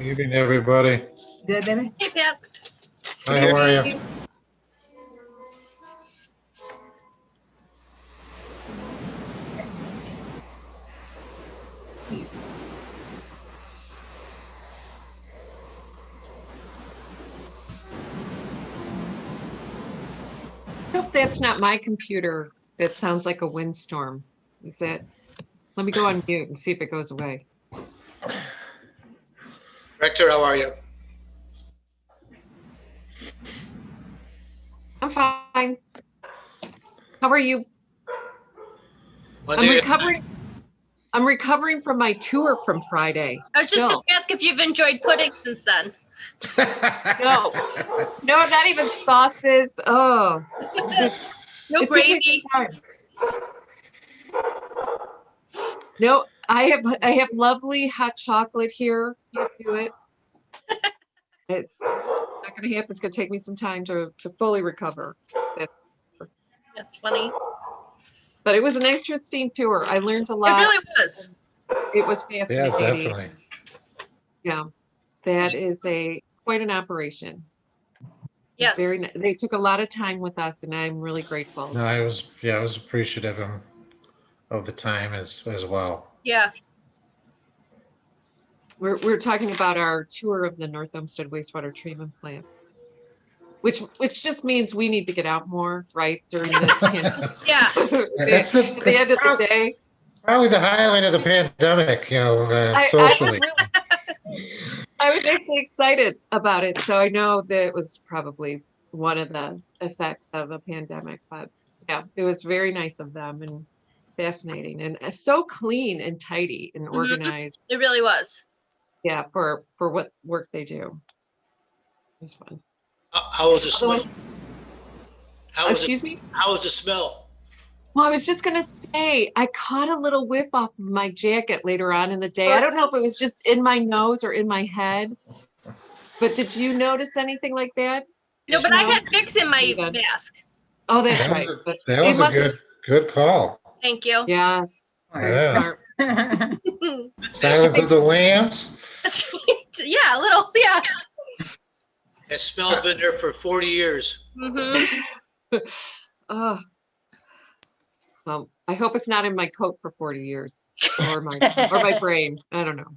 Evening, everybody. Good, Debbie? Yeah. Hi, how are you? I hope that's not my computer. That sounds like a windstorm. Is that? Let me go on mute and see if it goes away. Director, how are you? I'm fine. How are you? Monday, I'm recovering from my tour from Friday. I was just going to ask if you've enjoyed pudding since then. No, not even sauces. Oh, No it took me gravy. some time. No, I have lovely hot chocolate here. Can't do it. It's not going to happen. It's going to take me some time to fully recover. That's funny. But it was an interesting tour. I learned a It lot. really was. It was fascinating. Yeah, definitely. Yeah, that is quite an operation. Yes. They took a lot of time with us, and I'm really grateful. No, I was appreciative of the time as well. Yeah. We're talking about our tour of the North Olmsted wastewater treatment plant, which just means we need to get out more, right, during this pandemic. Yeah. That's At the end of the day. Probably the highlight of the pandemic, socially. I was actually excited about it, so I know that it was probably one of the effects of a pandemic, but yeah, it was very nice of them and fascinating and so clean and tidy and organized. It really was. Yeah, for what work they do. It was fun. how was the smell? Excuse me? How was the smell? Well, I was just going to say, I caught a little whiff off of my jacket later on in the day. I don't know if it was just in my nose or in my head, but did you notice anything like that? No, but I had Vicks in my mask. Oh, that's right. That was a good call. Thank you. Yes. Yeah. Smart. Silence of the Lambs. Yeah, a little, yeah. That smell's been there for 40 years. Oh. I hope it's not in my coat for 40 years or my brain. I don't know.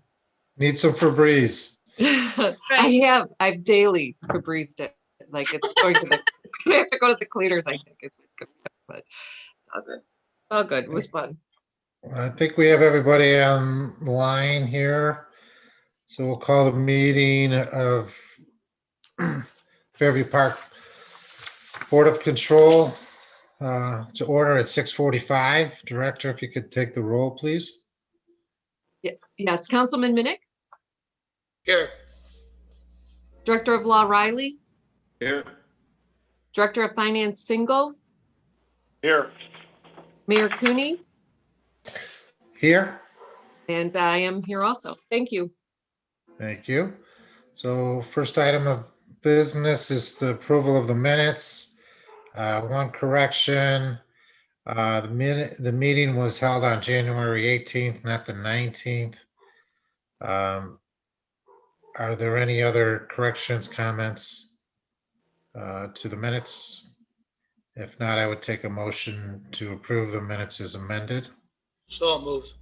Need some Febreze. Right. I've daily Febrezed it. Like it's going to I have to go to the cleaners, I think. It's but all good. It was fun. I think we have everybody on line here. So we'll call the meeting of Fairview Park Board of Control to order at 6:45. Director, if you could take the roll, please. Yes, Councilman Minnick. Here. Director of Law Riley. Here. Director of Finance Single. Here. Mayor Cooney. Here. And I am here also. Thank you. Thank you. So first item of business is the approval of the minutes. One correction. The meeting was held on January 18th, not the 19th. Are there any other corrections, comments to the minutes? If not, I would take a motion to approve the minutes as amended. So moved.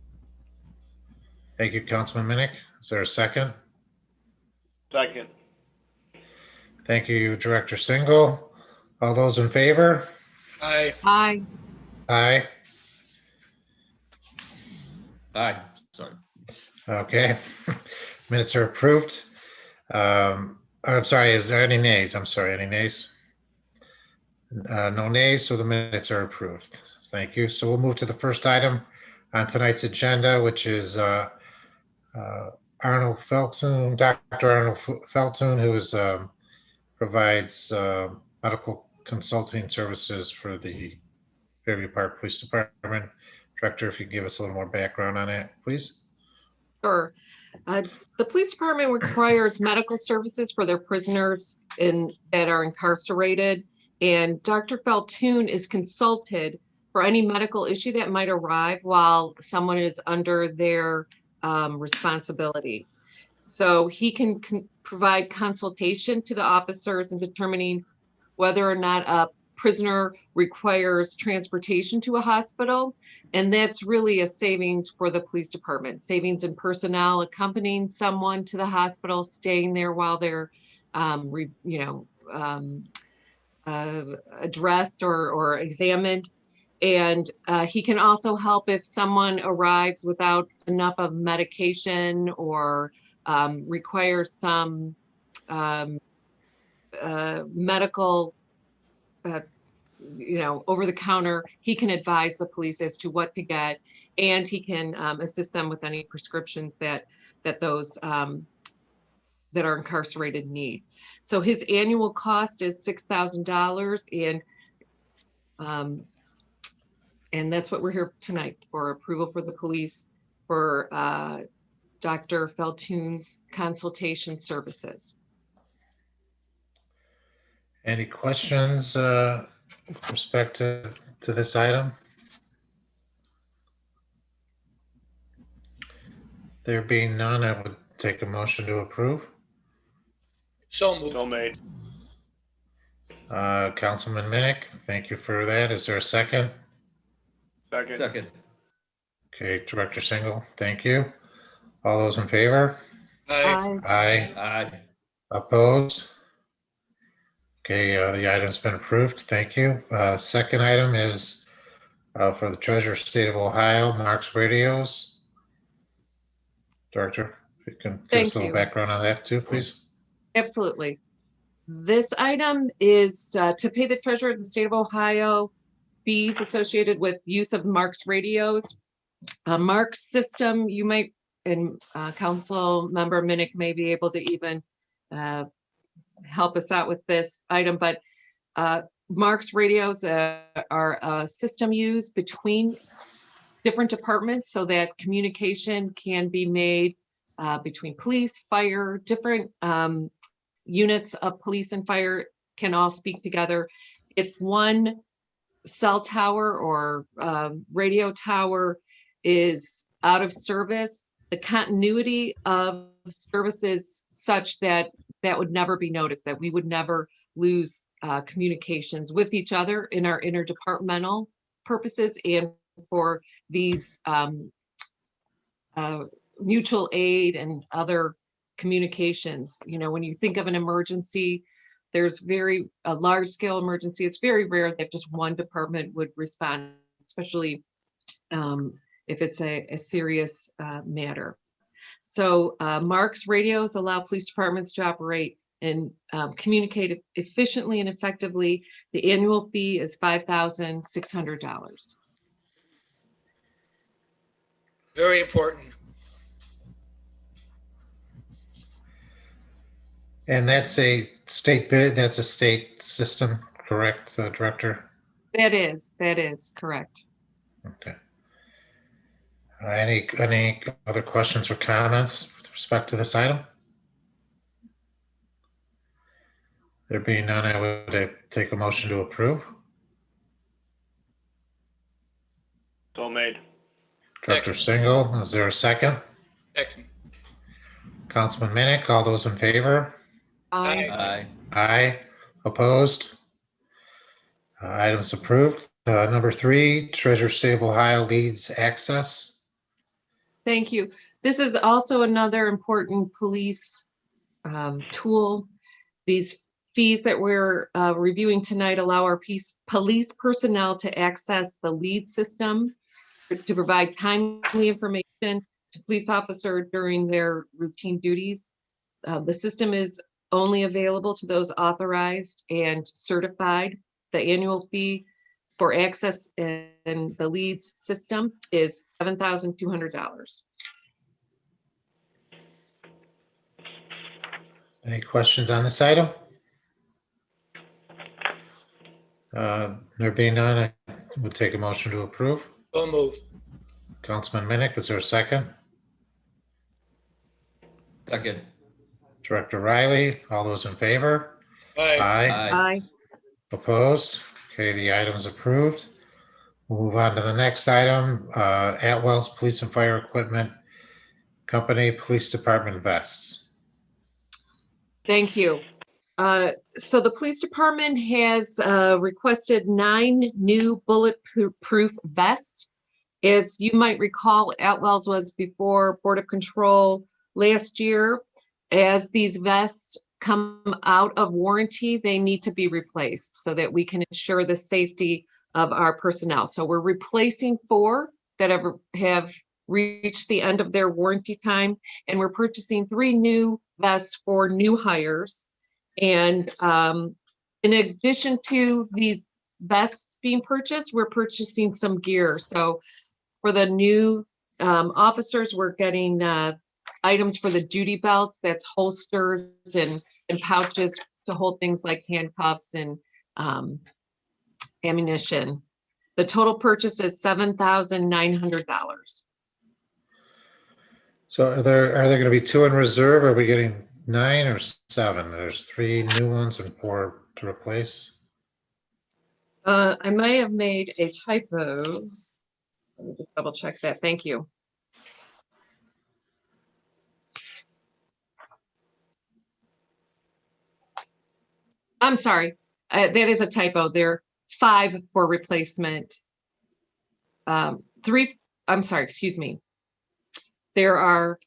Thank you, Councilman Minnick. Is there a second? Second. Thank you, Director Single. All those in favor? Aye. Aye. Aye. Aye. Sorry. Okay. Minutes are approved. I'm sorry, is there any nays? I'm sorry, any nays? No nays, so the minutes are approved. Thank you. So we'll move to the first item on tonight's agenda, which is Arnold Feltoun, Dr. Arnold Feltoun, who provides medical consulting services for the Fairview Park Police Department. Director, if you could give us a little more background on it, please. Sure. The police department requires medical services for their prisoners that are incarcerated, and Dr. Feltoun is consulted for any medical issue that might arrive while someone is under their responsibility. So he can provide consultation to the officers in determining whether or not a prisoner requires transportation to a hospital. And that's really a savings for the police department, savings in personnel, accompanying someone to the hospital, staying there while they're, addressed or examined. And he can also help if someone arrives without enough of medication or requires some medical, over the counter. He can advise the police as to what to get, and he can assist them with any prescriptions that those that are incarcerated need. So his annual cost is $6,000, and that's what we're here tonight for, approval for the police for Dr. Feltoon's consultation services. Any questions with respect to this item? There being none, I would take a motion to approve. So moved. So made. Councilman Minnick, thank you for that. Is there a second? Second. Second. Okay, Director Single, thank you. All those in favor? Aye. Aye. Aye. Opposed? Okay, the item's been approved. Thank you. Second item is for the Treasurer State of Ohio, Mark's Radios. Director, if you can give us a Thank little you. background on that too, please. Absolutely. This item is to pay the treasurer of the state of Ohio fees associated with use of Mark's radios. Mark's system, you might, and Council Member Minnick may be able to even help us out with this item, but Mark's radios are a system used between different departments so that communication can be made between police, fire, different units of police and fire can all speak together. If one cell tower or radio tower is out of service, the continuity of services such that that would never be noticed, that we would never lose communications with each other in our interdepartmental purposes and for these mutual aid and other communications. You know, when you think of an emergency, there's a large scale emergency. It's very rare that just one department would respond, especially if it's a serious matter. So Mark's radios allow police departments to operate and communicate efficiently and effectively. The annual fee is $5,600. Very important. And that's a state bid, that's a state system, correct, Director? That is correct. Okay. Any other questions or comments with respect to this item? There being none, I would take a motion to approve. So made. Director Single, is there a second? Second. Councilman Minnick, all those in favor? Aye. Aye. Aye. Opposed? Items approved. Number 3, Treasurer State of Ohio leads access. Thank you. This is also another important police tool. These fees that we're reviewing tonight allow our police personnel to access the lead system to provide timely information to police officers during their routine duties. The system is only available to those authorized and certified. The annual fee for access in the leads system is $7,200. Any questions on this item? There being none, I would take a motion to approve. So moved. Councilman Minnick, is there a second? Second. Director Riley, all those in favor? Aye. Aye. Opposed? Okay, the item is approved. We'll move on to the next item. Atwell's Police and Fire Equipment Company Police Department vests. Thank you. So the police department has requested 9 new bulletproof vests. As you might recall, Atwell's was before Board of Control last year. As these vests come out of warranty, they need to be replaced so that we can ensure the safety of our personnel. So we're replacing 4 that have reached the end of their warranty time, and we're purchasing 3 new vests for new hires. And in addition to these vests being purchased, we're purchasing some gear. So for the new officers, we're getting items for the duty belts, that's holsters and pouches to hold things like handcuffs and ammunition. The total purchase is $7,900. So are there going to be 2 in reserve? Are we getting 9 or 7? There's 3 new ones and 4 to replace. I may have made a typo. Let me just double check that. Thank you. I'm sorry. That is a typo. There are 5 for replacement. 3, I'm sorry, excuse me. There are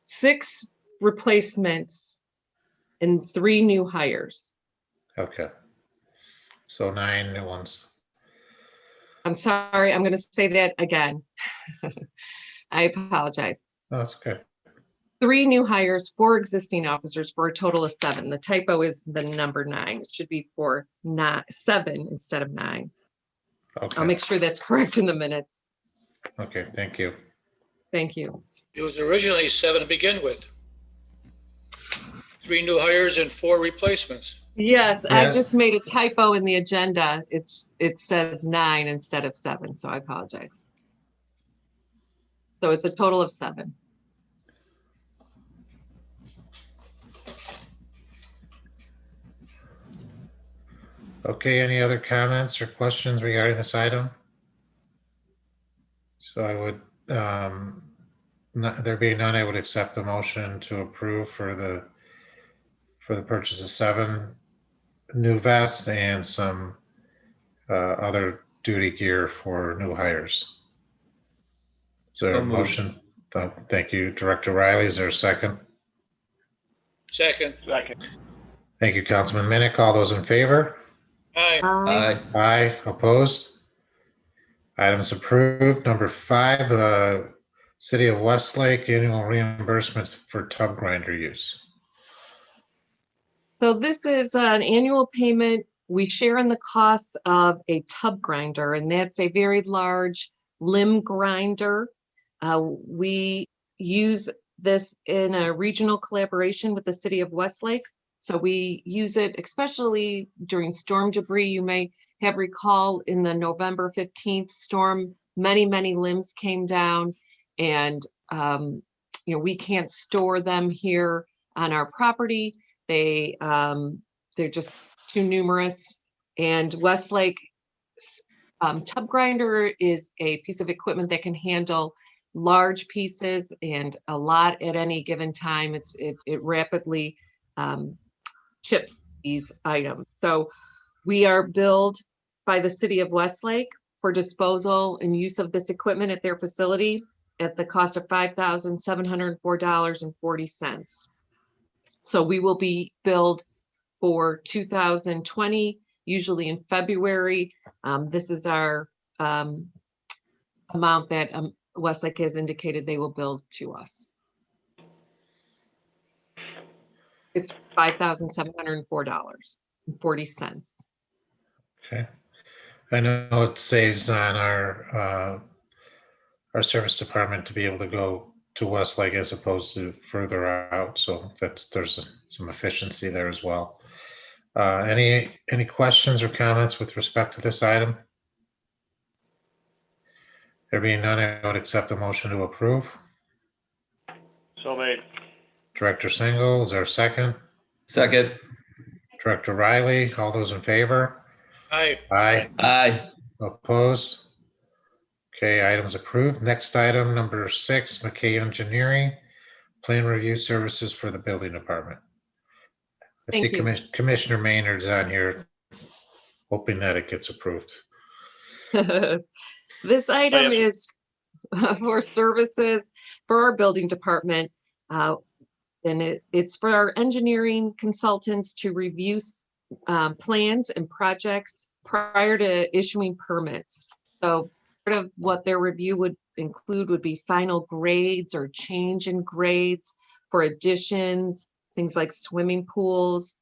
6 replacements and 3 new hires. Okay. So 9 new ones. I'm sorry, I'm going to say that again. I apologize. Oh, that's okay. 3 new hires, 4 existing officers for a total of 7. The typo is the number 9. It should be for 7 instead of 9. Okay. I'll make sure that's correct in the minutes. Okay, thank you. Thank you. It was originally 7 to begin with. 3 new hires and 4 replacements. Yes, I Yeah. just made a typo in the agenda. It says 9 instead of 7, so I apologize. So it's a total of 7. Okay, any other comments or questions regarding this item? So I would, there being none, I would accept the motion to approve for the purchase of 7 new vests and some other duty gear for new hires. Is there So a moved. motion? Thank you, Director Riley. Is there a second? Second. Second. Thank you, Councilman Minnick. All those in favor? Aye. Aye. Aye, opposed? Items approved. Number 5, City of Westlake annual reimbursements for tub grinder use. So this is an annual payment. We share in the costs of a tub grinder, and that's a very large limb grinder. We use this in a regional collaboration with the City of Westlake. So we use it especially during storm debris. You may have recall in the November 15th storm, many limbs came down, and we can't store them here on our property. They're just too numerous. And Westlake tub grinder is a piece of equipment that can handle large pieces and a lot at any given time. It rapidly chips these items. So we are billed by the City of Westlake for disposal and use of this equipment at their facility at the cost of $5,704.40. So we will be billed for 2020, usually in February. This is our amount that Westlake has indicated they will bill to us. It's $5,704.40. Okay. I know it saves on our service department to be able to go to Westlake as opposed to further out. So there's some efficiency there as well. Any questions or comments with respect to this item? There being none, I would accept a motion to approve. So made. Director Single, is there a second? Second. Director Riley, all those in favor? Aye. Aye. Aye. Opposed? Okay, items approved. Next item, number 6, McKay Engineering, plan review services for the building department. I see Thank you. Commissioner Maynard's on here, hoping that it gets approved. This item Second. is for services for our building department. And it's for our engineering consultants to review plans and projects prior to issuing permits. So part of what their review would include would be final grades or change in grades for additions, things like swimming pools.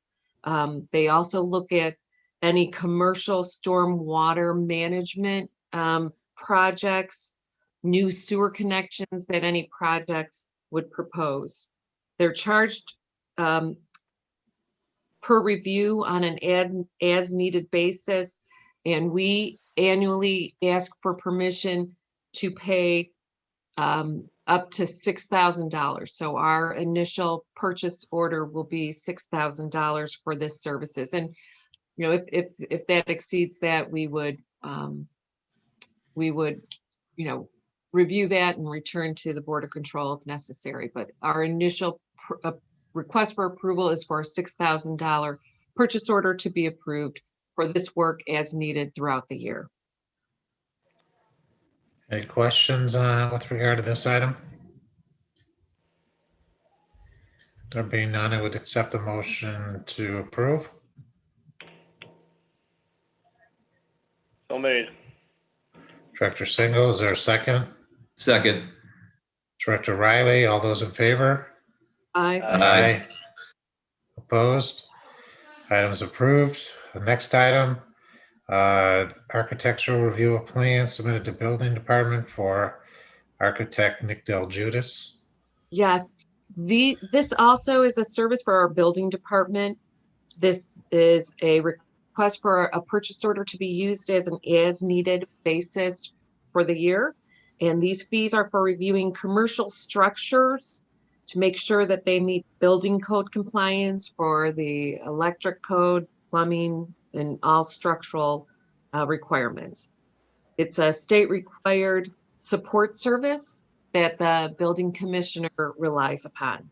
They also look at any commercial storm water management projects, new sewer connections that any projects would propose. They're charged per review on an as needed basis, and we annually ask for permission to pay up to $6,000. So our initial purchase order will be $6,000 for this services. And you know, if that exceeds that, we would review that and return to the Board of Control if necessary. But our initial request for approval is for a $6,000 purchase order to be approved for this work as needed throughout the year. Any questions with regard to this item? There being none, I would accept the motion to approve. So made. Director Single, is there a second? Second. Director Riley, all those in favor? Aye. Opposed? Item is approved. The next item, architectural review of plans submitted to building department for architect Nick Del Judas. Yes, this also is a service for our building department. This is a request for a purchase order to be used as an as-needed basis for the year. And these fees are for reviewing commercial structures to make sure that they meet building code compliance for the electric code, plumbing, and all structural requirements. It's a state required support service that the building commissioner relies upon.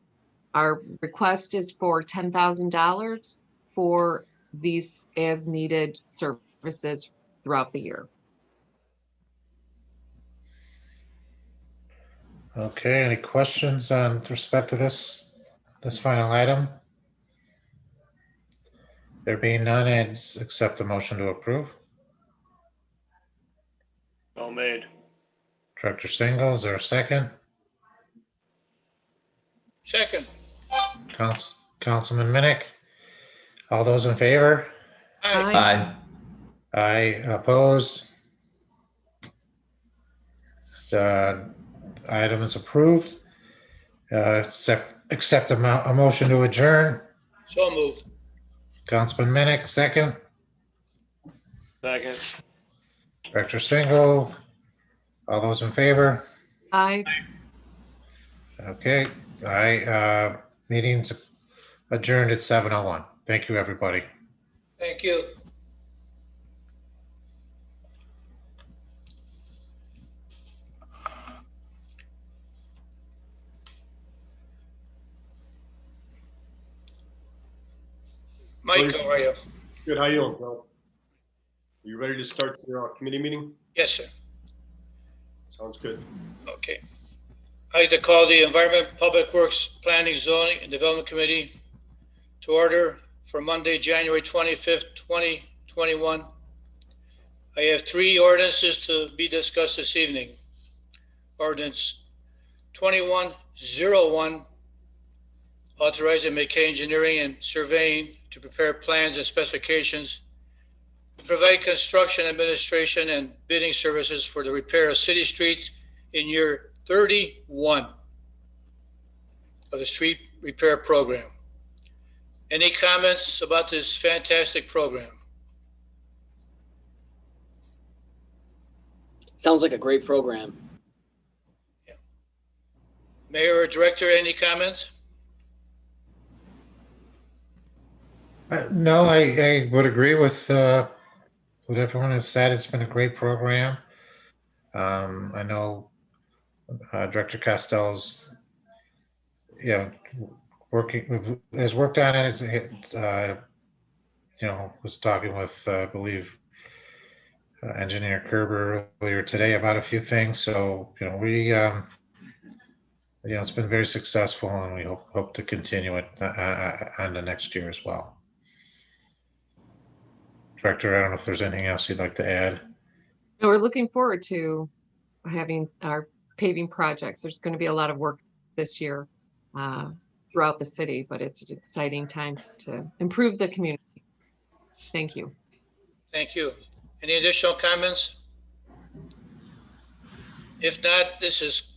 Our request is for $10,000 for these as needed services throughout the year. Okay, any questions with respect to this final item? There being none, I'd accept the motion to approve. So made. Director Single, is there a second? Second. Councilman Minnick, all those in favor? Aye. Aye. Aye, opposed? The item is approved. Accept a motion to adjourn. So moved. Councilman Minnick, second. Second. Director Single, all those in favor? Aye. Okay, aye. Meeting's adjourned at 7:01. Thank you, everybody. Thank you. Mike, how are you? Good, how you doing, Bill? You ready to start your committee meeting? Yes, sir. Sounds good. Okay. I'd like to call the Environment, Public Works, Planning, Zoning, and Development Committee to order for Monday, January 25th, 2021. I have 3 ordinances to be discussed this evening. Ordinance 2101, authorizing McKay Engineering and Surveying to prepare plans and specifications to provide construction administration and bidding services for the repair of city streets in year 31 of the street repair program. Any comments about this fantastic program? Sounds like a great program. Mayor or Director, any comments? No, I would agree with what everyone has said. It's been a great program. I know Director Costello's has worked on it. Was talking with, I believe, Engineer Kerber earlier today about a few things. So, it's been very successful, and we hope to continue it on the next year as well. Director, I don't know if there's anything else you'd like to add. No, we're looking forward to having our paving projects. There's going to be a lot of work this year throughout the city, but it's an exciting time to improve the community. Thank you. Thank you. Any additional comments? If not, this is,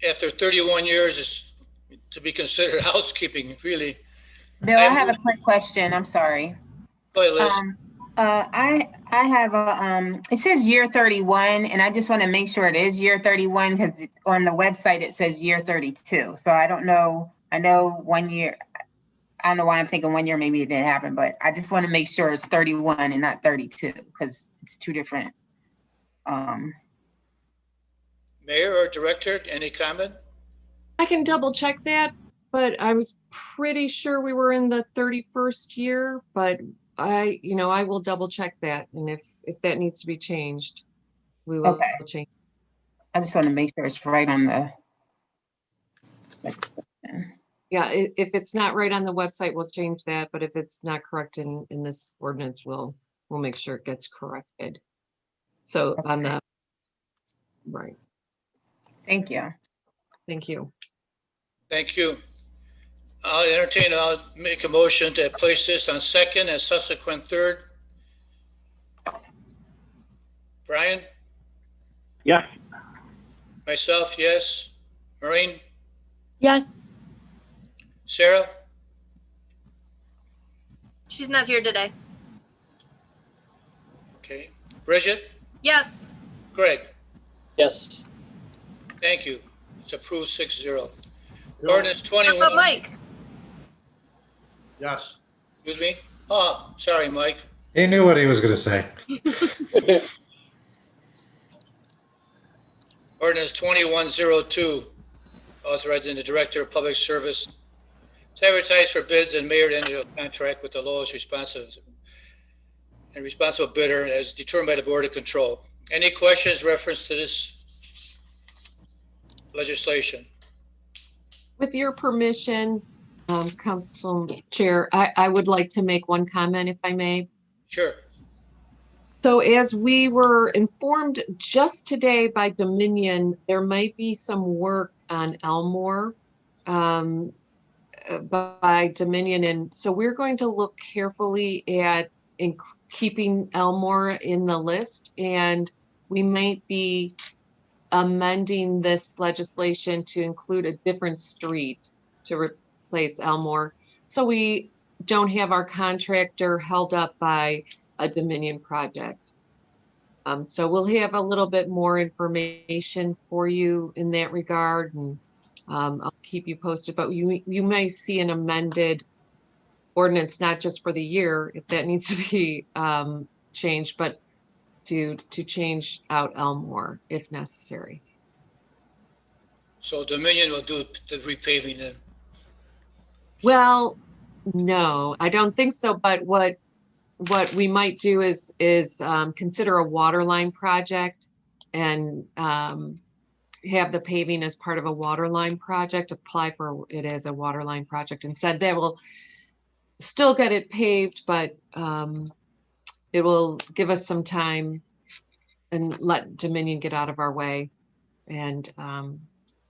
after 31 years, is to be considered housekeeping, really. Bill, I have a quick question. I'm sorry. Go ahead, Liz. I have a, it says year 31, and I just want to make sure it is year 31 because on the website it says year 32. So I don't know. I know 1 year. I don't know why I'm thinking 1 year maybe it didn't happen, but I just want to make sure it's 31 and not 32 because it's two different. Mayor or Director, any comment? I can double check that, but I was pretty sure we were in the 31st year, but I will double check that. And if that needs to be changed, we will change. I just want to make sure it's right on the. Yeah, if it's not right on the website, we'll change that. But if it's not correct in this ordinance, we'll make sure it gets corrected. So on the, right. Thank you. Thank you. Thank you. I'll make a motion to place this on second and subsequent third. Brian? Yes. Myself, yes. Maureen? Yes. Sarah? She's not here today. Okay. Bridget? Yes. Greg? Yes. Thank you. It's approved 6-0. Bill, Ordinance How 21. about Mike? yes. Excuse me? Oh, sorry, Mike. He knew what he was going to say. Ordinance 2102, authorizing the Director of Public Service to advertise for bids and mayor to enter a contract with the lowest responsible bidder as determined by the Board of Control. Any questions reference to this legislation? With your permission, Council Chair, I would like to make one comment, if I may. Sure. So as we were informed just today by Dominion, there might be some work on Elmore by Dominion. And so we're going to look carefully at keeping Elmore in the list, and we might be amending this legislation to include a different street to replace Elmore. So we don't have our contractor held up by a Dominion project. So we'll have a little bit more information for you in that regard, and I'll keep you posted, but you may see an amended ordinance, not just for the year, if that needs to be changed, but to change out Elmore if necessary. So Dominion will do the repaving then? Well, no, I don't think so. But what we might do is consider a water line project and have the paving as part of a water line project, apply for it as a water line project, and said that will still get it paved, but it will give us some time and let Dominion get out of our way. And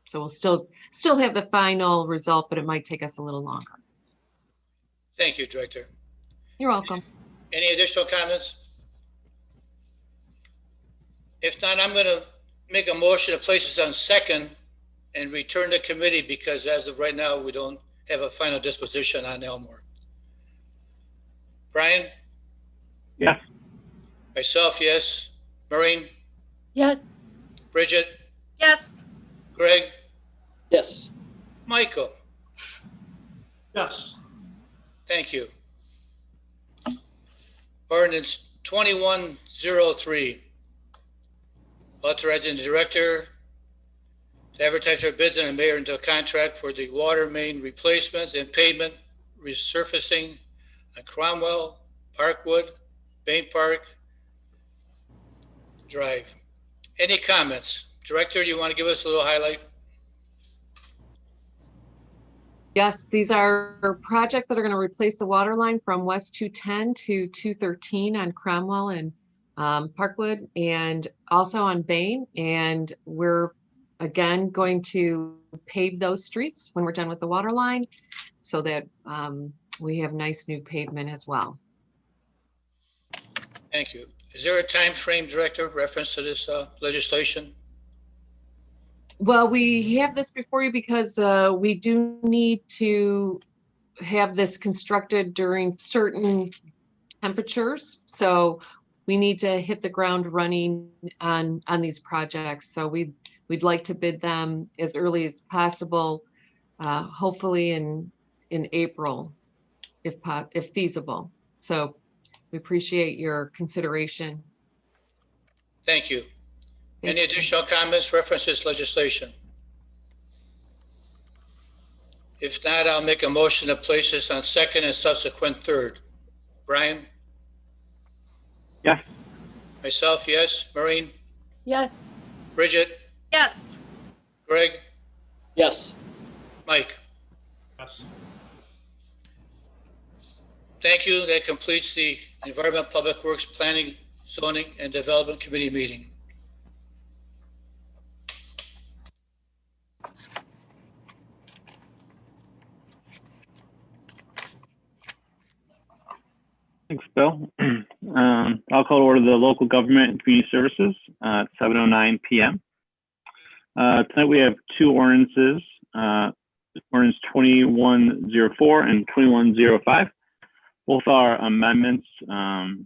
so we'll still have the final result, but it might take us a little longer. Thank you, Director. You're welcome. Any additional comments? If not, I'm going to make a motion to place this on second and return to committee, because as of right now, we don't have a final disposition on Elmore. Brian? Yes. Myself, yes. Maureen? Yes. Bridget? Yes. Greg? Yes. Michael? Yes. Thank you. Ordinance 2103, authorizing the Director to advertise their bids and the mayor into a contract for the water main replacements and pavement resurfacing on Cromwell, Parkwood, Bain Park Drive. Any comments? Director, do you want to give us a little highlight? Yes, these are projects that are going to replace the water line from West 210 to 213 on Cromwell and Parkwood, and also on Bain. And we're again going to pave those streets when we're done with the water line so that we have nice new pavement as well. Thank you. Is there a time frame, Director, reference to this legislation? Well, we have this before you because we do need to have this constructed during certain temperatures. So we need to hit the ground running on these projects. So we'd like to bid them as early as possible, hopefully in April, if feasible. So we appreciate your consideration. Thank you. Any additional comments, references, legislation? If not, I'll make a motion to place this on second and subsequent third. Brian? Yes. Myself, yes. Maureen? Yes. Bridget? Yes. Greg? Yes. Mike? Yes. Thank you. That completes the Environment, Public Works, Planning, Zoning, and Development Committee meeting. Thanks, Bill. I'll call to order the Local Government and Community Services at 7:09 p.m. Tonight we have two ordinances, Ordinance 2104 and 2105. Both are amendments that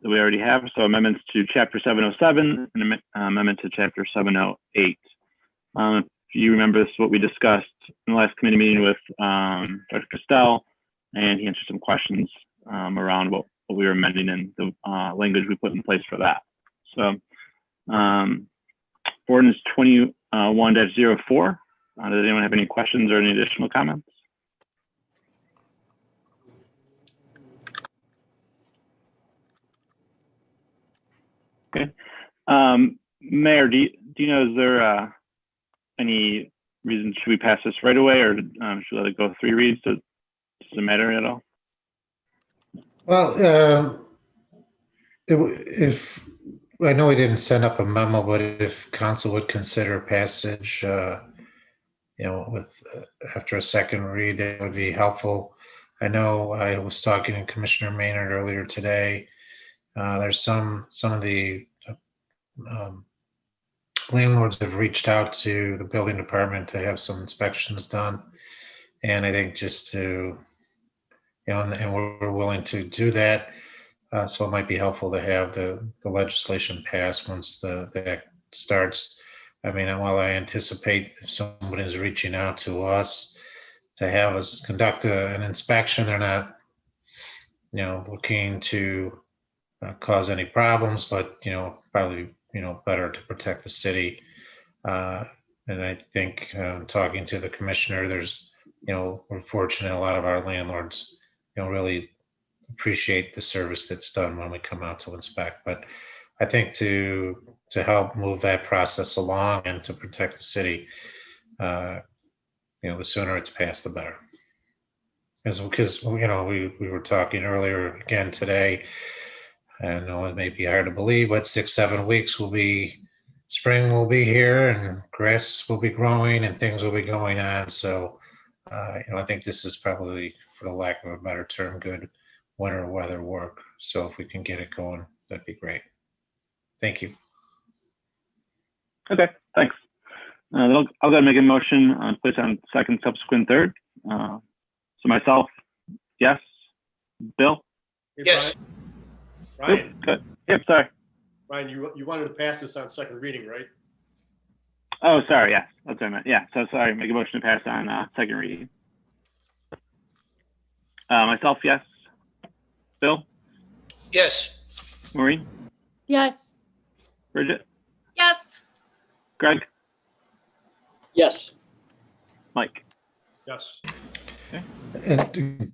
we already have. So amendments to Chapter 707 and amendment to Chapter 708. If you remember, this is what we discussed in the last committee meeting with Dr. Castell, and he answered some questions around what we were amending and the language we put in place for that. So Ordinance 21-04. Does anyone have any questions or any additional comments? Okay. Mayor, do you know, is there any reason, should we pass this right away, or should we let it go 3 reads? Does it matter at all? Well, if I know we didn't send up a memo, but if council would consider passage, with after a second read, that would be helpful. I know I was talking to Commissioner Maynard earlier today. There's some of the landlords have reached out to the building department to have some inspections done, and I think just to and we're willing to do that. So it might be helpful to have the legislation passed once the act starts. I mean, while I anticipate if somebody is reaching out to us to have us conduct an inspection, they're not, looking to cause any problems, but, probably, better to protect the city. And I think talking to the commissioner, there's, we're fortunate a lot of our landlords, really appreciate the service that's done when we come out to inspect. But I think to help move that process along and to protect the city, the sooner it's passed, the better. Because we were talking earlier again today. I know it may be hard to believe, but 6-7 weeks spring will be here, and grass will be growing and things will be going on. So, I think this is probably, for the lack of a better term, good winter weather work. So if we can get it going, that'd be great. Thank you. Okay, thanks. I'll go ahead and make a motion on place on second, subsequent, third. So myself, yes. Bill? Hey, Yes. Brian, Oops, good. Yep, sorry. Brian, you wanted to pass this on second reading, right? Oh, sorry. Yes, that's what I meant. Yeah. So sorry. Make a motion to pass on second reading. Myself, yes. Bill? Yes. Maureen? Yes. Bridget? Yes. Greg? Yes. Mike. Yes. And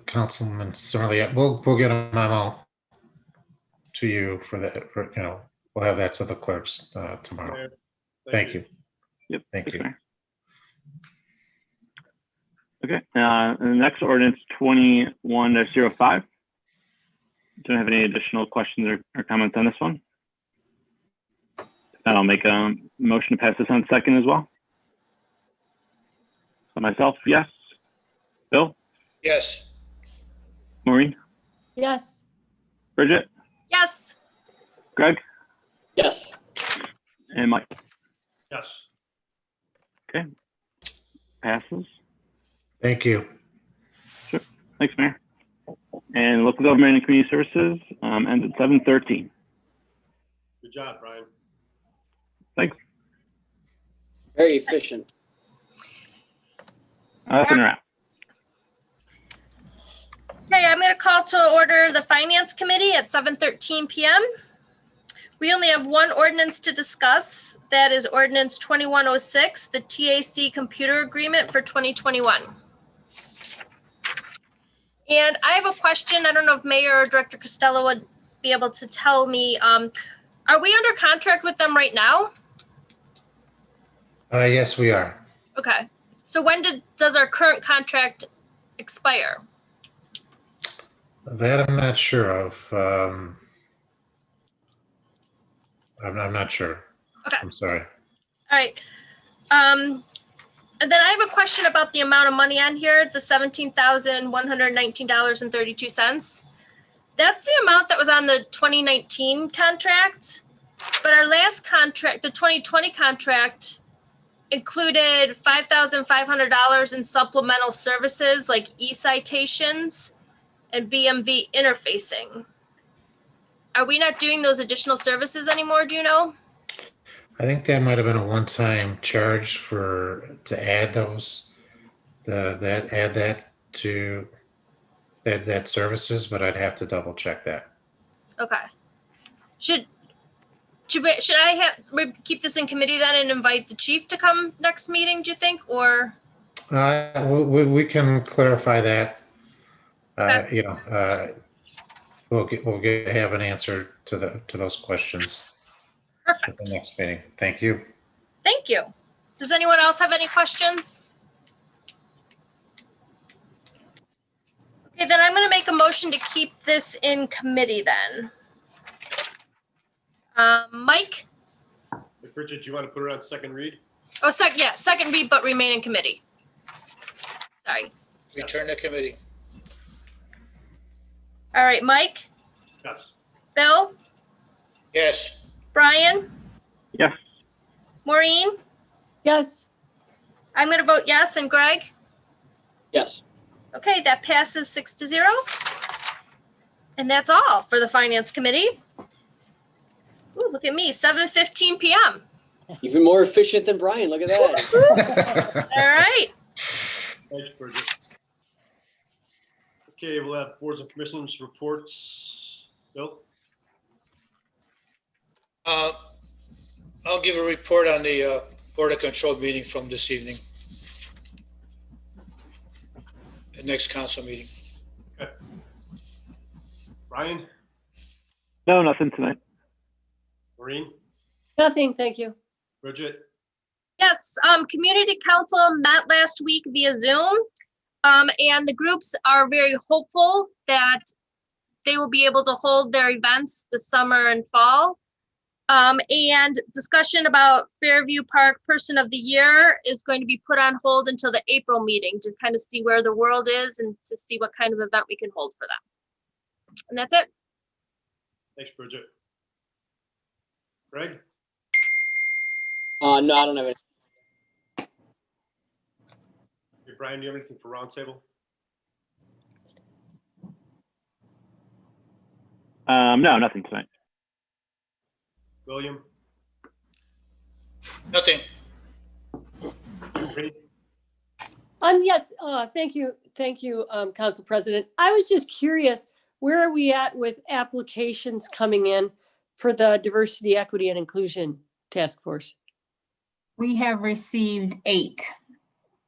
Councilman Simmerly, we'll get a memo to you for that, we'll have that to the clerks tomorrow. Mayor, Thank you. Yep. Thank thanks, you. Mayor. Okay, and the next ordinance 21-05. Don't have any additional questions or comments on this one? And I'll make a motion to pass this on second as well. So myself, yes. Bill, Yes. Maureen, Yes. Bridget, Yes. Greg, Yes. and Mike. Yes. Passes. Thank you. Thanks, Mayor. And local government and community services ends at 7:13. Good job, Brian. Thanks. Very efficient. Up and wrap. Okay, I'm going to call to order the Finance Committee at 7:13 PM. We only have one ordinance to discuss. That is Ordinance 2106, the TAC Computer Agreement for 2021. And I have a question. I don't know if Mayor or Director Costello would be able to tell me. Are we under contract with them right now? Yes, we are. Okay. So when does our current contract expire? That I'm not sure of. I'm not sure. Okay. I'm sorry. All right. And then I have a question about the amount of money on here, the $17,119.32. That's the amount that was on the 2019 contract, but our last contract, the 2020 contract, included $5,500 in supplemental services like e-citations and BMV interfacing. Are we not doing those additional services anymore, do you know? I think that might have been a one-time charge to add those, add that services, but I'd have to double check that. Okay. Should we keep this in committee then and invite the chief to come next meeting, do you think, or? We can clarify that. Okay. We'll have an answer to those questions at Perfect. the next meeting. Thank you. Thank you. Does anyone else have any questions? Okay, then I'm going to make a motion to keep this in committee then. Mike? Hey, Bridget, do you want to put it on second read? Oh, second read, but remain in committee. Sorry. Return to committee. All right, Mike? Yes. Bill? Yes. Brian? Yes. Maureen? Yes. I'm going to vote yes, and Greg? Yes. Okay, that passes 6-0. And that's all for the Finance Committee. Ooh, look at me, 7:15 PM. Even more efficient than Brian. Look at that. All right. Thanks, Bridget. Okay, we'll have boards and commissions reports. Bill? I'll give a report on the Board of Control meeting from this evening. The next council meeting. Okay. Brian? No, nothing tonight. Maureen? Nothing, thank you. Bridget? Yes, Community Council met last week via Zoom. And the groups are very hopeful that they will be able to hold their events this summer and fall. And discussion about Fairview Park Person of the Year is going to be put on hold until the April meeting to kind of see where the world is and to see what kind of event we can hold for them. And that's it. Thanks, Bridget. Greg? No, I don't have any. Hey, Brian, do you have anything for roundtable? No, nothing tonight. William? Nothing. Maureen? Yes, thank you, Council President. I was just curious, where are we at with applications coming in for the Diversity, Equity, and Inclusion Task Force? We have received 8.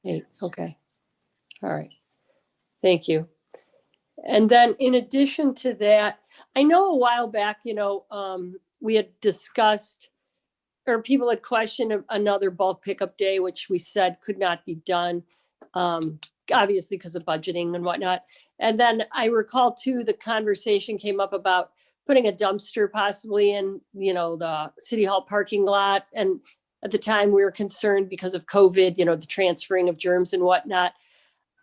8, okay. All right. Thank you. And then in addition to that, I know a while back, we had discussed, or people had questioned another bulk pickup day, which we said could not be done, obviously because of budgeting and whatnot. And then I recall too, the conversation came up about putting a dumpster possibly in, the City Hall parking lot. And at the time we were concerned because of COVID, the transferring of germs and whatnot.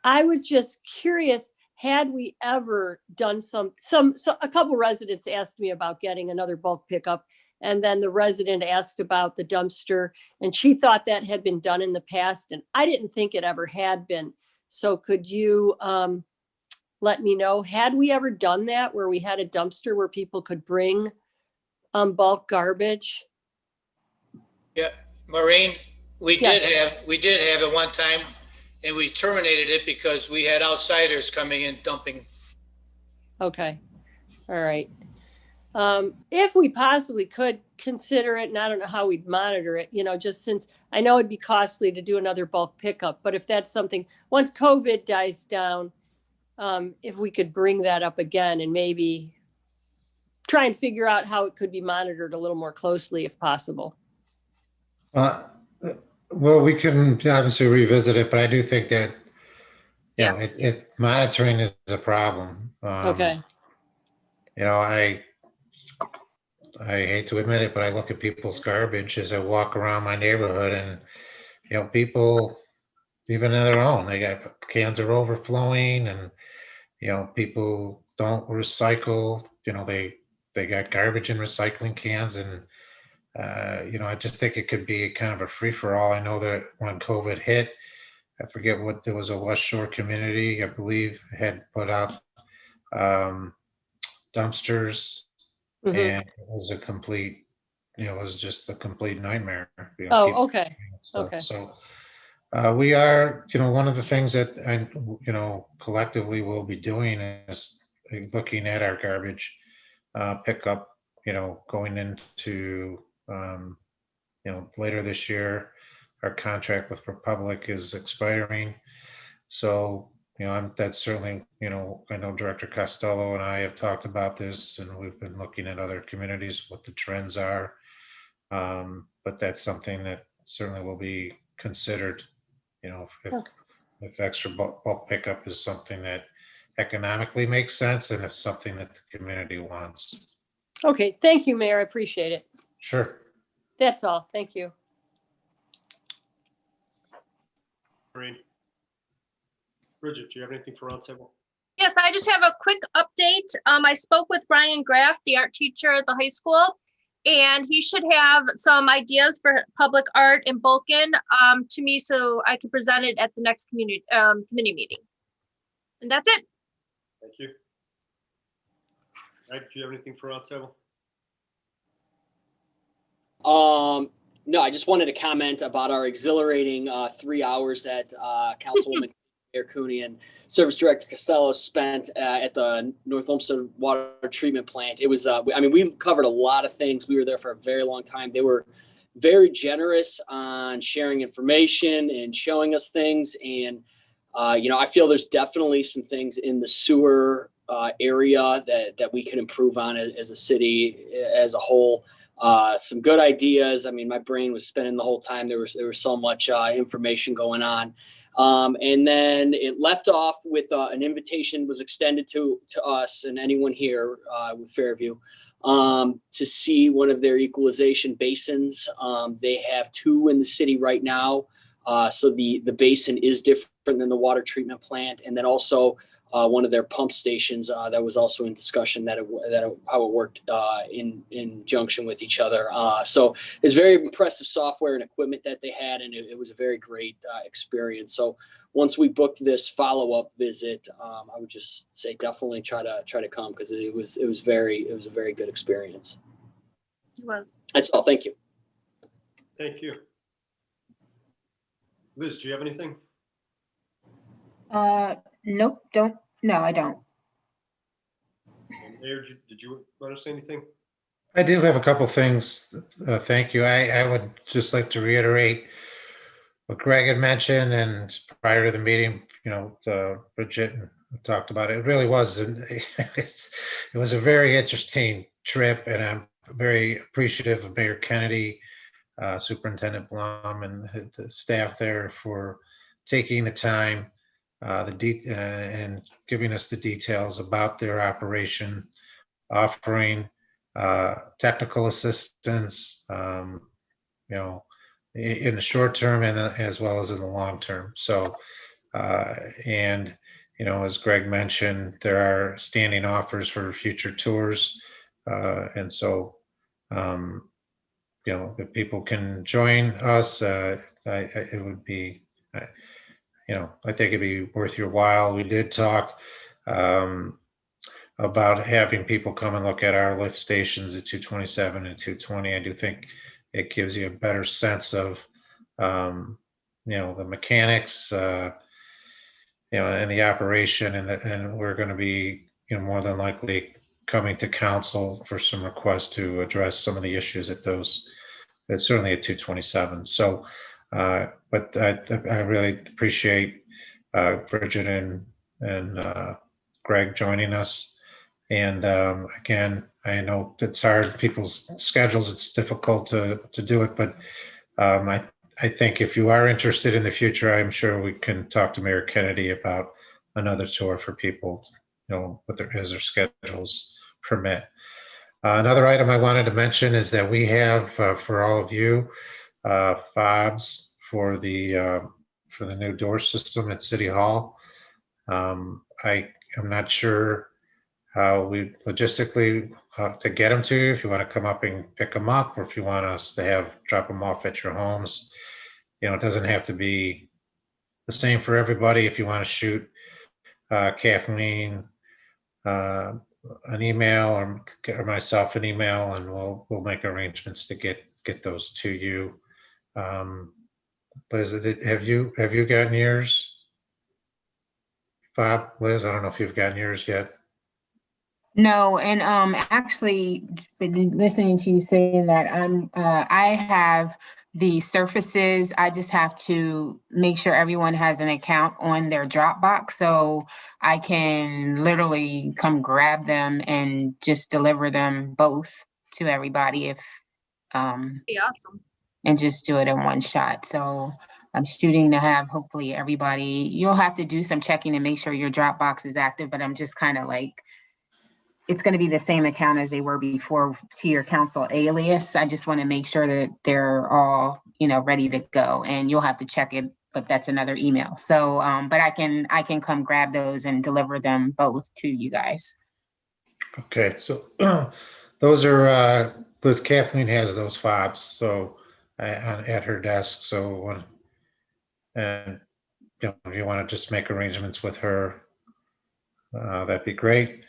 I was just curious, had we ever done a couple residents asked me about getting another bulk pickup. And then the resident asked about the dumpster, and she thought that had been done in the past, and I didn't think it ever had been. So could you let me know, had we ever done that where we had a dumpster where people could bring bulk garbage? Yeah, Maureen, we Yes. did have it one time, and we terminated it because we had outsiders coming in dumping. Okay, all right. If we possibly could consider it, and I don't know how we'd monitor it, just since I know it'd be costly to do another bulk pickup, but if that's something, once COVID dies down, if we could bring that up again and maybe try and figure out how it could be monitored a little more closely if possible. Well, we can obviously revisit it, but I do think that, monitoring is a problem. Okay. I hate to admit it, but I look at people's garbage as I walk around my neighborhood, and people, even in their own, they got cans are overflowing, and people don't recycle. They got garbage in recycling cans, and I just think it could be kind of a free for all. I know that when COVID hit, I forget what, there was a West Shore community, I believe, had put out dumpsters. Mhm. And it was a complete, it was just a complete nightmare. Oh, people- okay. Okay. So we are, one of the things that collectively we'll be doing is looking at our garbage pickup, going into, later this year. Our contract with Republic is expiring. So, that's certainly, I know Director Costello and I have talked about this, and we've been looking at other communities, what the trends are. But that's something that certainly will be considered, if extra bulk pickup is something that economically makes sense, and if something that the community wants. Okay. Thank you, Mayor. I appreciate it. Sure. That's all. Thank you. Maureen. Bridget, do you have anything for roundtable? Yes, I just have a quick update. I spoke with Brian Graff, the art teacher at the high school, and he should have some ideas for public art in Bulkin to me so I can present it at the next community meeting. And that's it. Thank you. Greg, do you have anything for roundtable? No, I just wanted to comment about our exhilarating 3 hours that Councilwoman Cooney and Service Director Costello spent at the North Olmsted Water Treatment Plant. It was, we covered a lot of things. We were there for a very long time. They were very generous on sharing information and showing us things. And, I feel there's definitely some things in the sewer area that we could improve on as a city as a whole. Some good ideas. My brain was spinning the whole time. There was so much information going on. And then it left off with an invitation was extended to us and anyone here with Fairview to see one of their equalization basins. They have 2 in the city right now. So the basin is different than the water treatment plant. And then also one of their pump stations that was also in discussion how it worked in junction with each other. So it's very impressive software and equipment that they had, and it was a very great experience. So once we booked this follow-up visit, I would just say definitely try to come because it was a very good experience. It was. That's all. Thank you. Thank you. Liz, do you have anything? Nope, no, I don't. And Mayor, did you want to say anything? I do have a couple things. Thank you. I would just like to reiterate what Greg had mentioned and prior to the meeting, Bridget talked about it. It really was, it was a very interesting trip, and I'm very appreciative of Mayor Kennedy, Superintendent Blum, and the staff there for taking the time and giving us the details about their operation, offering technical assistance, in the short term and as well as in the long term. So, and as Greg mentioned, there are standing offers for future tours, and so if people can join us, it would be, I think it'd be worth your while. We did talk about having people come and look at our lift stations at 227 and 220. I do think it gives you a better sense of, the mechanics, and the operation, and we're going to be, more than likely coming to council for some requests to address some of the issues at certainly at 227. So, but I really appreciate Bridget and Greg joining us. And again, I know it's hard, people's schedules, it's difficult to do it, but I think if you are interested in the future, I'm sure we can talk to Mayor Kennedy about another tour for people, as their schedules permit. Another item I wanted to mention is that we have for all of you fobs for the new door system at City Hall. I'm not sure how we logistically to get them to you, if you want to come up and pick them up, or if you want us to drop them off at your homes. It doesn't have to be the same for everybody. If you want to shoot Kathleen an email or myself an email, and we'll make arrangements to get those to you. Liz, have you gotten yours? Bob, Liz, I don't know if you've gotten yours yet. No, and actually, listening to you saying that, I have the surfaces. I just have to make sure everyone has an account on their Dropbox, so I can literally come grab them and just deliver them both to everybody if Be awesome. and just do it in one shot. So I'm shooting to have hopefully everybody. You'll have to do some checking to make sure your Dropbox is active, but I'm just kind of like, it's going to be the same account as they were before to your council alias. I just want to make sure that they're all, ready to go, and you'll have to check it, but that's another email. So, but I can come grab those and deliver them both to you guys. Okay, so those are, Liz, Kathleen has those fobs, so at her desk. So and if you want to just make arrangements with her, that'd be great.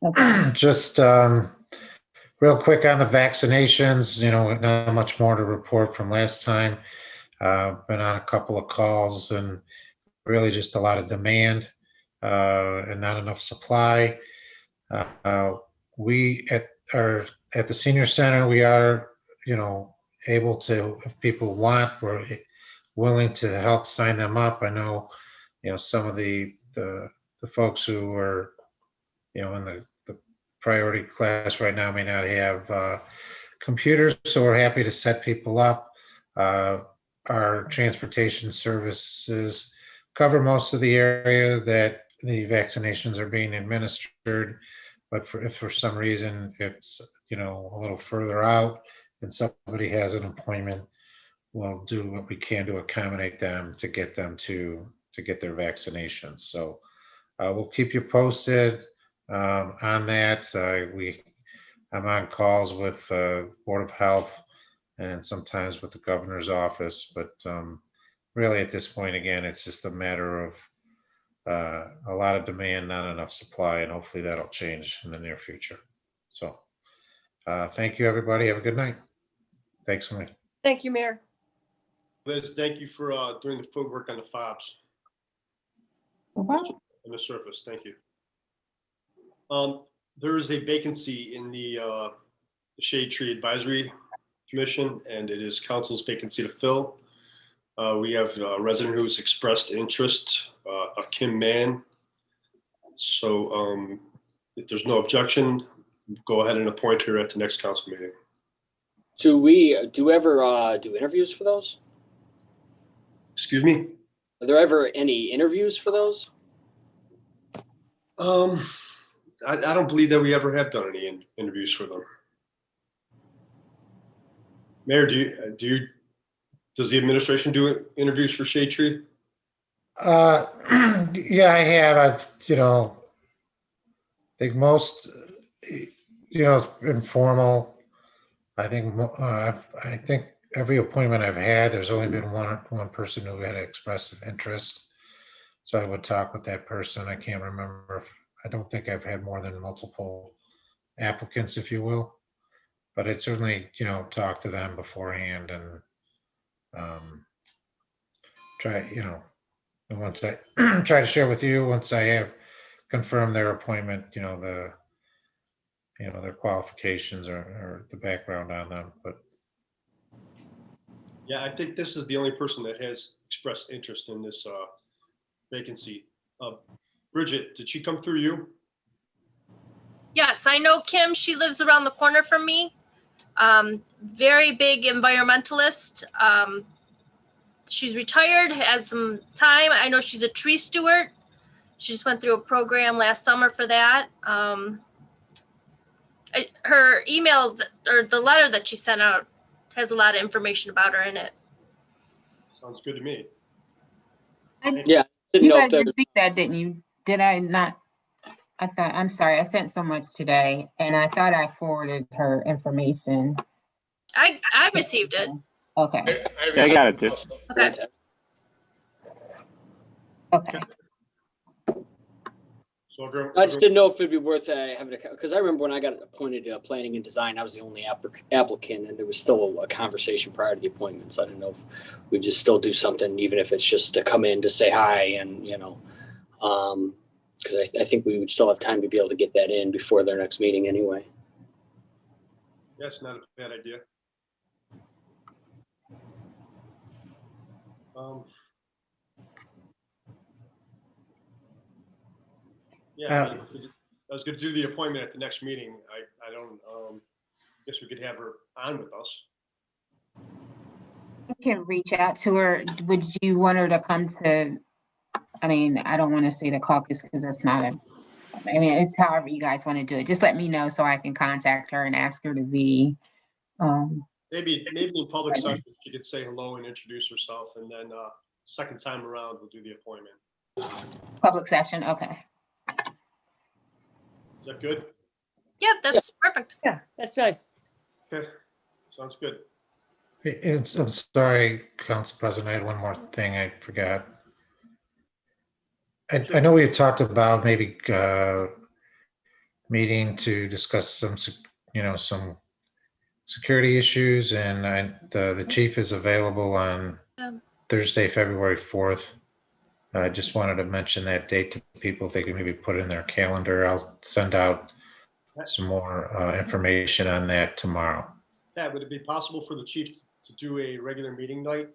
Okay. Just real quick on the vaccinations, not much more to report from last time. Been on a couple of calls, and really just a lot of demand and not enough supply. We at the senior center, we are, able to, if people want, we're willing to help sign them up. I know, some of the folks who are, in the priority class right now may not have computers, so we're happy to set people up. Our transportation services cover most of the area that the vaccinations are being administered, but if for some reason it's a little further out and somebody has an appointment, we'll do what we can to accommodate them to get them to get their vaccinations. So we'll keep you posted on that. I'm on calls with Board of Health and sometimes with the governor's office, but really at this point, again, it's just a matter of a lot of demand, not enough supply, and hopefully that'll change in the near future. So thank you, everybody. Have a good night. Thanks, Mike. Thank you, Mayor. Liz, thank you for doing the footwork on the fobs Okay. on the surface. Thank you. There is a vacancy in the the Shade Tree Advisory Commission, and it is council's vacancy to fill. We have a resident who's expressed interest, Kim Mann. So if there's no objection, go ahead and appoint her at the next council meeting. Do we ever do interviews for those? Excuse me? Are there ever any interviews for those? I don't believe that we ever have done any interviews for them. Mayor, does the administration do interviews for Shade Tree? Yeah, I have. I've, I think most, informal. I think every appointment I've had, there's only been one person who had expressed an interest. So I would talk with that person. I can't remember. I don't think I've had more than multiple applicants, if you will. But I'd certainly, talk to them beforehand and try, and once I try to share with you, once I have confirmed their appointment, their qualifications or the background on them. But yeah, I think this is the only person that has expressed interest in this vacancy. Bridget, did she come through you? Yes, I know Kim. She lives around the corner from me. Very big environmentalist. She's retired, has some time. I know she's a tree steward. She just went through a program last summer for that. Her email or the letter that she sent out has a lot of information about her in it. Sounds good to me. Yeah. You guys received that, didn't you? Did I not? I'm sorry, I sent so much today and I thought I forwarded her information. I received it. Okay. I got it too. Okay. Okay. So I just didn't know if it'd be worth having a, because I remember when I got appointed to planning and design, I was the only applicant, and there was still a conversation prior to the appointment. So I didn't know if we just still do something, even if it's just to come in to say hi, and because I think we would still have time to be able to get that in before their next meeting anyway. That's not a bad idea. Yeah, I was going to do the appointment at the next meeting. I don't guess we could have her on with us. You can reach out to her. Would you want her to come to, I don't want to say the caucus because it's not it's however you guys want to do it. Just let me know so I can contact her and ask her to be. Maybe in public session, she could say hello and introduce herself, and then second time around, we'll do the appointment. Public session, okay. Is that good? Yeah, that's perfect. Yeah, that's nice. Okay, sounds good. I'm sorry, Council President, I had one more thing I forgot. I know we had talked about maybe meeting to discuss some security issues, and the chief is available on Thursday, February 4th. I just wanted to mention that date to people if they can maybe put it in their calendar. I'll send out some more information on that tomorrow. Yeah, would it be possible for the chief to do a regular meeting night?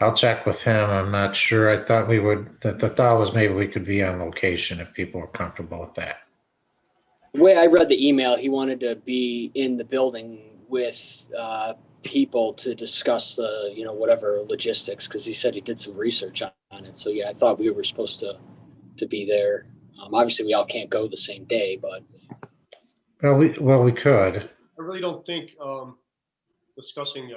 I'll check with him. I'm not sure. I thought we would, the thought was maybe we could be on location if people were comfortable with that. The way I read the email, he wanted to be in the building with people to discuss the, whatever logistics, because he said he did some research on it. So yeah, I thought we were supposed to be there. Obviously, we all can't go the same day, but. Well, we could. I really don't think discussing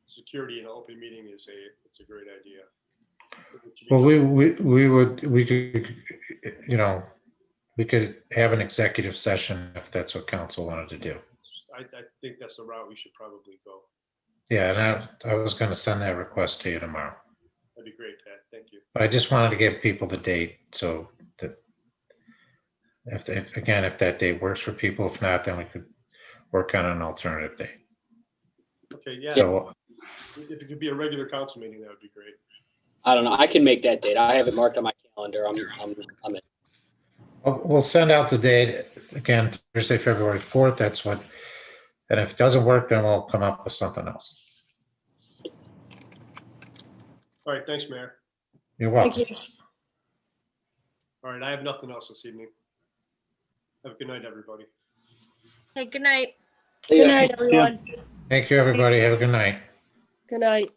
security in an open meeting it's a great idea. Well, we could have an executive session if that's what council wanted to do. I think that's the route we should probably go. Yeah, and I was going to send that request to you tomorrow. That'd be great, Pat. Thank you. But I just wanted to give people the date so that if that date works for people, if not, then we could work on an alternative date. Okay, yeah. So if it could be a regular council meeting, that would be great. I don't know. I can make that date. I have it marked on my calendar. I'm in. We'll send out the date again, Thursday, February 4th. That's what, and if it doesn't work, then we'll come up with something else. All right, thanks, Mayor. You're Thank welcome. you. All right, I have nothing else this evening. Have a good night, everybody. Okay, good night. Good night, everyone. Thank you, everybody. Have a good night. Good night.